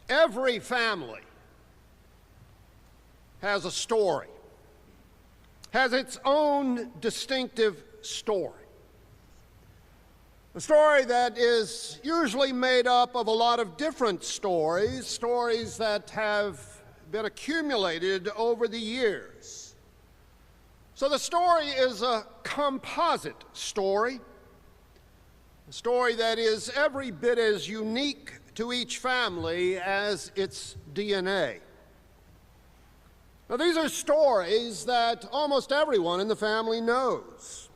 Every family has a story, has its own distinctive story. A story that is usually made up of a lot of different stories that have been accumulated over the years. So the story is a composite story, a story that is every bit as unique to each family as its DNA. Now, these are stories that almost everyone in the family knows,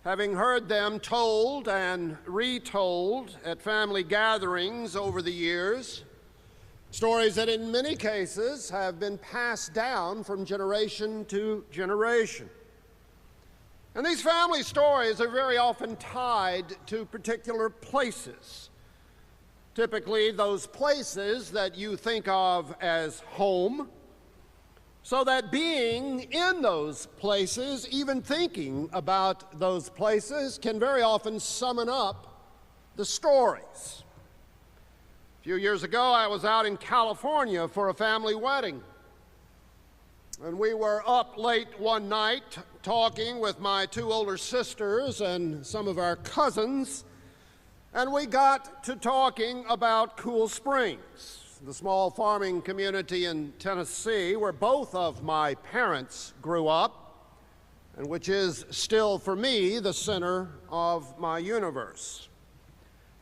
having heard them told and retold at family gatherings over the years, stories that in many cases have been passed down from generation to generation. And these family stories are very often tied to particular places, typically those places that you think of as home, so that being in those places, even thinking about those places, can very often summon up the stories. A few years ago, I was out in California for a family wedding. And we were up late one night talking with my two older sisters and some of our cousins, and we got to talking about Cool Springs, the small farming community in Tennessee where both of my parents grew up, and which is still, for me, the center of my universe.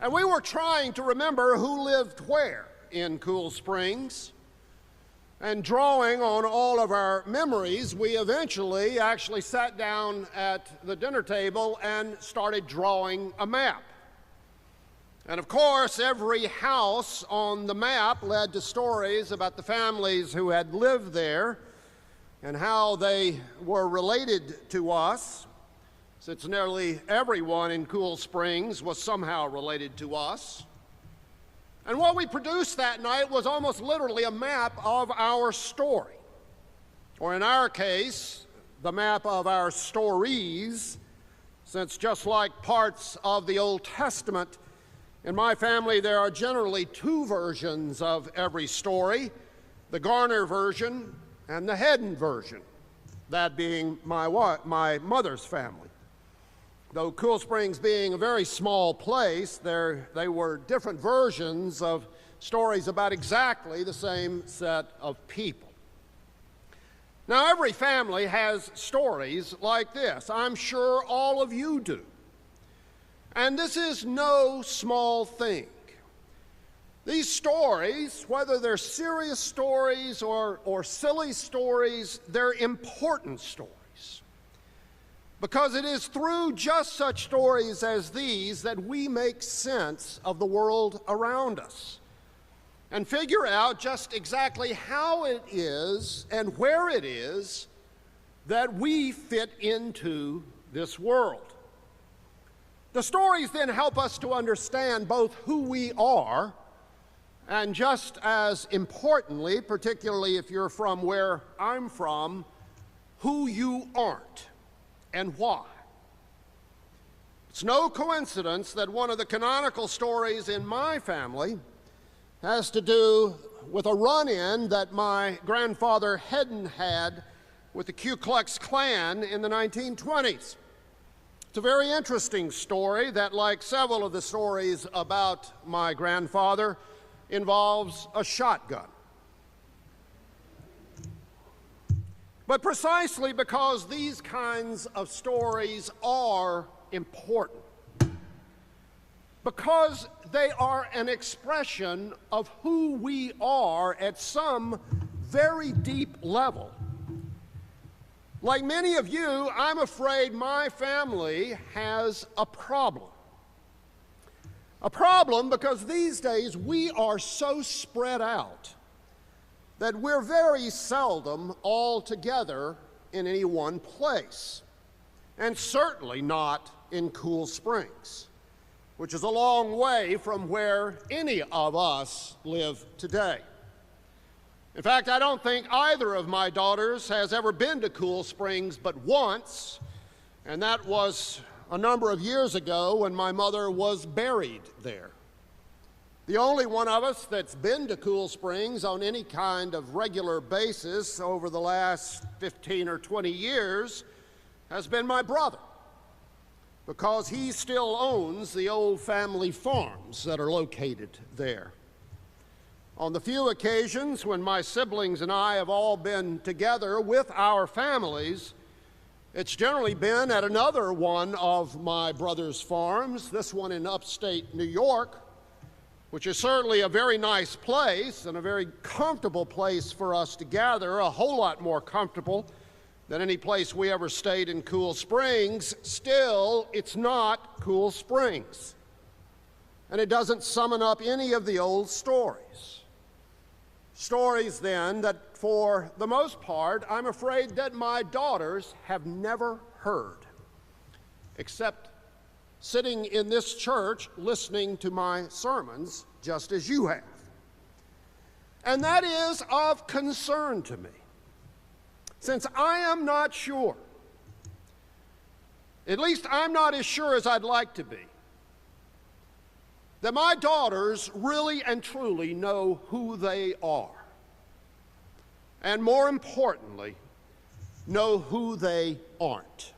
And we were trying to remember who lived where in Cool Springs. And drawing on all of our memories, we eventually actually sat down at the dinner table and started drawing a map. And of course, every house on the map led to stories about the families who had lived there and how they were related to us, since nearly everyone in Cool Springs was somehow related to us. And what we produced that night was almost literally a map of our story, or in our case, the map of our stories, since just like parts of the Old Testament, in my family there are generally two versions of every story, the Garner version and the Hedden version, that being my mother's family. Though Cool Springs being a very small place, they were different versions of stories about exactly the same set of people. Now, every family has stories like this. I'm sure all of you do. And this is no small thing. These stories, whether they're serious stories or silly stories, they're important stories. Because it is through just such stories as these that we make sense of the world around us and figure out just exactly how it is and where it is that we fit into this world. The stories then help us to understand both who we are and, just as importantly, particularly if you're from where I'm from, who you aren't. And why? It's no coincidence that one of the canonical stories in my family has to do with a run-in that my grandfather Hedden had with the Ku Klux Klan in the 1920s. It's a very interesting story that, like several of the stories about my grandfather, involves a shotgun. But precisely because these kinds of stories are important, because they are an expression of who we are at some very deep level. Like many of you, I'm afraid my family has a problem. A problem because these days we are so spread out that we're very seldom all together in any one place, and certainly not in Cool Springs, which is a long way from where any of us live today. In fact, I don't think either of my daughters has ever been to Cool Springs but once, and that was a number of years ago when my mother was buried there. The only one of us that's been to Cool Springs on any kind of regular basis over the last 15 or 20 years has been my brother, because he still owns the old family farms that are located there. On the few occasions when my siblings and I have all been together with our families, it's generally been at another one of my brother's farms, this one in upstate New York, which is certainly a very nice place and a very comfortable place for us to gather, a whole lot more comfortable than any place we ever stayed in Cool Springs. Still, it's not Cool Springs. And it doesn't summon up any of the old stories. Stories, then, that for the most part, I'm afraid that my daughters have never heard, except sitting in this church listening to my sermons, just as you have. And that is of concern to me, since I am not sure, at least I'm not as sure as I'd like to be, that my daughters really and truly know who they are, and more importantly, know who they aren't.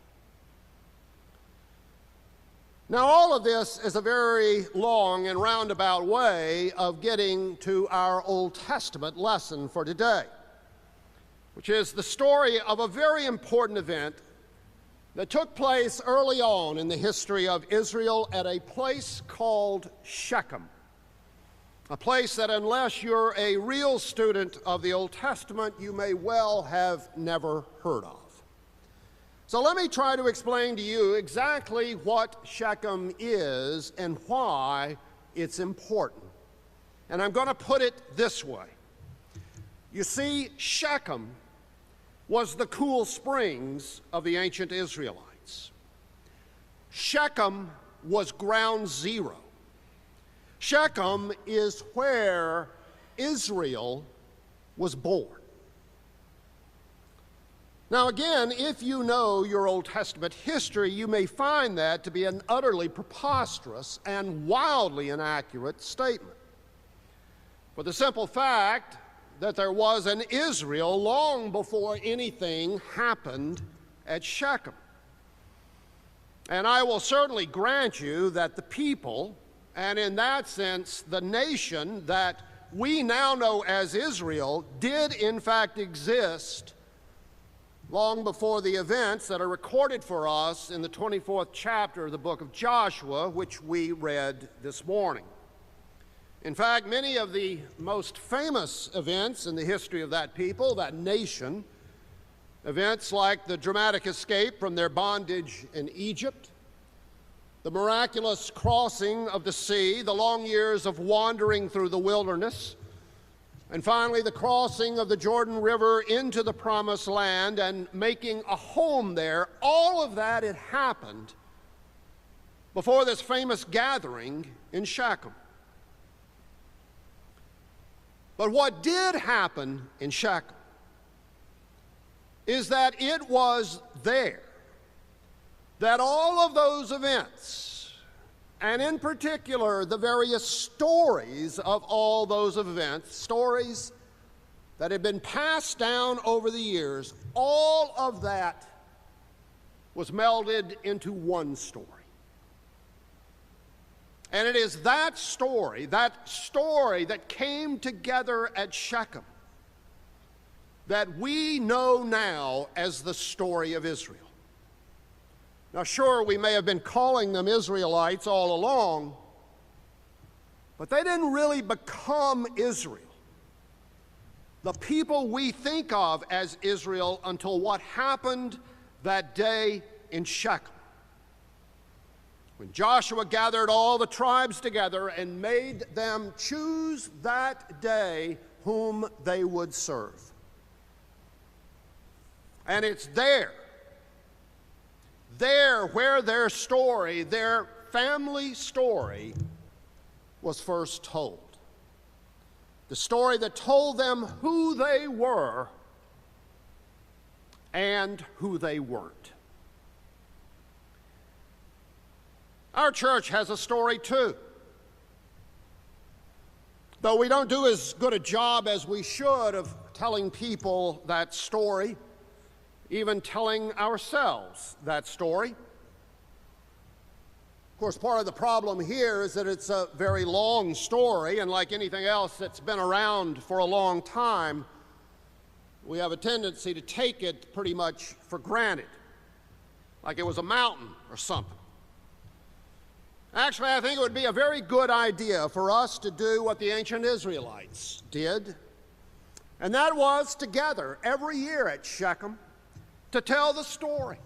Now, all of this is a very long and roundabout way of getting to our Old Testament lesson for today, which is the story of a very important event that took place early on in the history of Israel at a place called Shechem, a place that, unless you're a real student of the Old Testament, you may well have never heard of. So let me try to explain to you exactly what Shechem is and why it's important. And I'm going to put it this way. You see, Shechem was the Cool Springs of the ancient Israelites. Shechem was ground zero. Shechem is where Israel was born. Now again, if you know your Old Testament history, you may find that to be an utterly preposterous and wildly inaccurate statement, for the simple fact that there was an Israel long before anything happened at Shechem. And I will certainly grant you that the people, and in that sense the nation that we now know as Israel, did in fact exist long before the events that are recorded for us in the 24th chapter of the book of Joshua, which we read this morning. In fact, many of the most famous events in the history of that people, that nation, events like the dramatic escape from their bondage in Egypt, the miraculous crossing of the sea, the long years of wandering through the wilderness, and finally the crossing of the Jordan River into the Promised Land and making a home there, all of that had happened before this famous gathering in Shechem. But what did happen in Shechem is that it was there that all of those events, and in particular the various stories of all those events, stories that had been passed down over the years, all of that was melded into one story. And it is that story that came together at Shechem, that we know now as the story of Israel. Now, sure, we may have been calling them Israelites all along, but they didn't really become Israel, the people we think of as Israel, until what happened that day in Shechem, when Joshua gathered all the tribes together and made them choose that day whom they would serve. And it's there where their story, their family story, was first told. The story that told them who they were and who they weren't. Our church has a story too. Though we don't do as good a job as we should of telling people that story, even telling ourselves that story. Of course, part of the problem here is that it's a very long story, and like anything else that's been around for a long time, we have a tendency to take it pretty much for granted, like it was a mountain or something. Actually, I think it would be a very good idea for us to do what the ancient Israelites did, and that was to gather every year at Shechem to tell the story.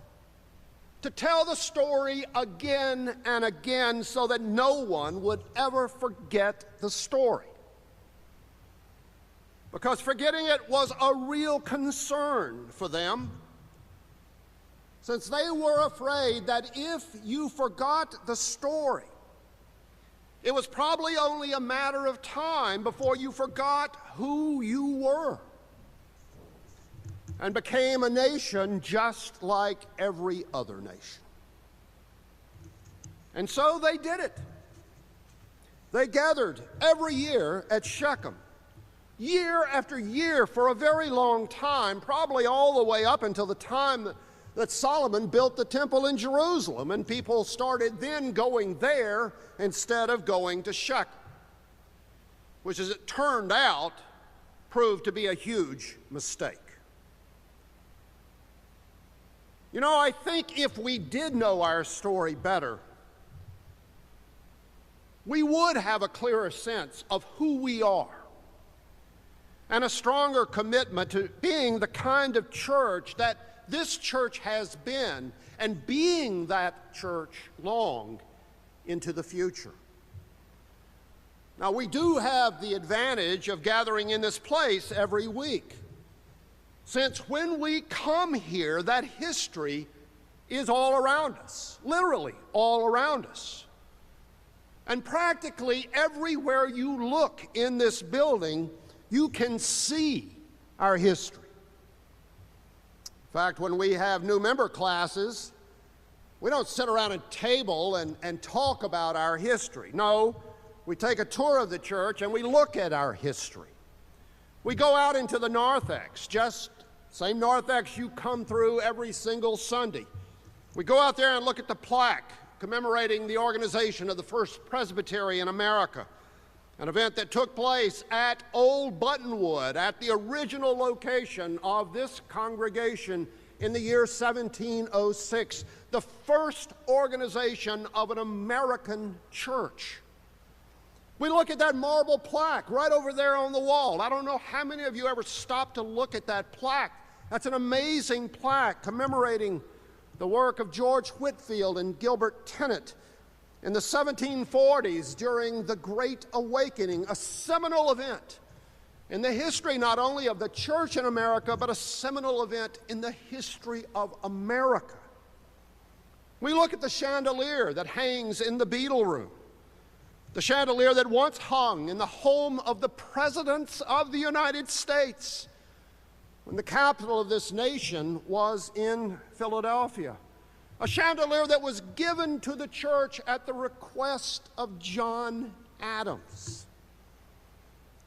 To tell the story again and again so that no one would ever forget the story. Because forgetting it was a real concern for them, since they were afraid that if you forgot the story, it was probably only a matter of time before you forgot who you were and became a nation just like every other nation. And so they did it. They gathered every year at Shechem, year after year for a very long time, probably all the way up until the time that Solomon built the temple in Jerusalem, and people started then going there instead of going to Shechem, which, as it turned out, proved to be a huge mistake. You know, I think if we did know our story better, we would have a clearer sense of who we are and a stronger commitment to being the kind of church that this church has been and being that church long into the future. Now, we do have the advantage of gathering in this place every week, since when we come here, that history is all around us, literally all around us. And practically everywhere you look in this building, you can see our history. In fact, when we have new member classes, we don't sit around a table and talk about our history. No, we take a tour of the church and we look at our history. We go out into the narthex, just same narthex you come through every single Sunday. We go out there and look at the plaque commemorating the organization of the First Presbytery in America, an event that took place at Old Buttonwood, at the original location of this congregation in the year 1706, the first organization of an American church. We look at that marble plaque right over there on the wall. I don't know how many of you ever stopped to look at that plaque. That's an amazing plaque commemorating the work of George Whitefield and Gilbert Tennant in the 1740s during the Great Awakening, a seminal event in the history not only of the church in America, but a seminal event in the history of America. We look at the chandelier that hangs in the Beadle Room, the chandelier that once hung in the home of the presidents of the United States when the capital of this nation was in Philadelphia. A chandelier that was given to the church at the request of John Adams.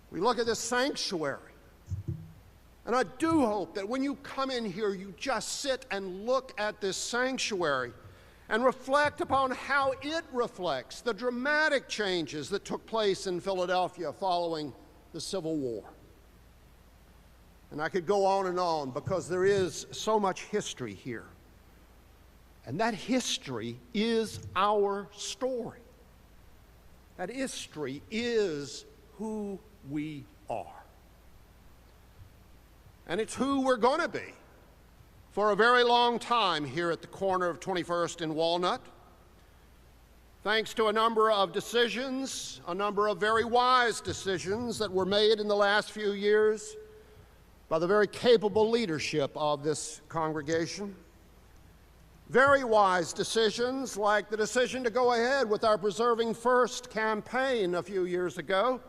We look at this sanctuary, and I do hope that when you come in here, you just sit and look at this sanctuary and reflect upon how it reflects the dramatic changes that took place in Philadelphia following the Civil War. And I could go on because there is so much history here. And that history is our story. That history is who we are. And it's who we're going to be for a very long time here at the corner of 21st and Walnut. Thanks to a number of decisions, a number of very wise decisions that were made in the last few years by the very capable leadership of this congregation. Very wise decisions, like the decision to go ahead with our Preserving First campaign a few years ago,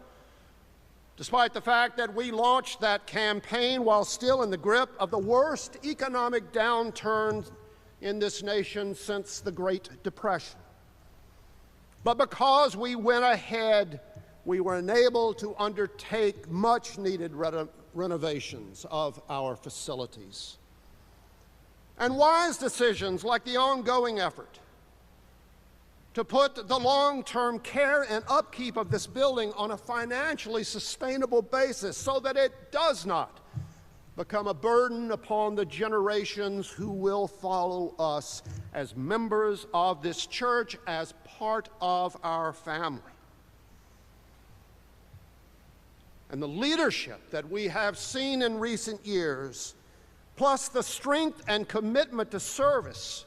despite the fact that we launched that campaign while still in the grip of the worst economic downturn in this nation since the Great Depression. But because we went ahead we were enabled to undertake much-needed renovations of our facilities. And wise decisions like the ongoing effort to put the long-term care and upkeep of this building on a financially sustainable basis so that it does not become a burden upon the generations who will follow us as members of this church, as part of our family. And the leadership that we have seen in recent years, plus the strength and commitment to service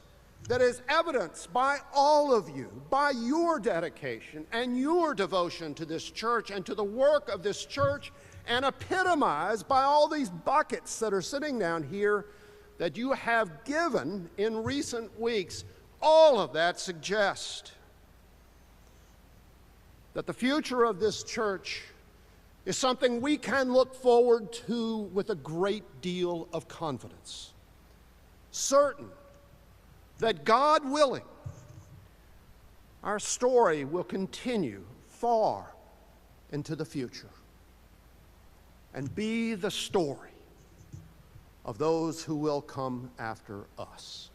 that is evidenced by all of you, by your dedication and your devotion to this church and to the work of this church, and epitomized by all these buckets that are sitting down here that you have given in recent weeks, all of that suggests that the future of this church is something we can look forward to with a great deal of confidence, certain that, God willing, our story will continue far into the future and be the story of those who will come after us.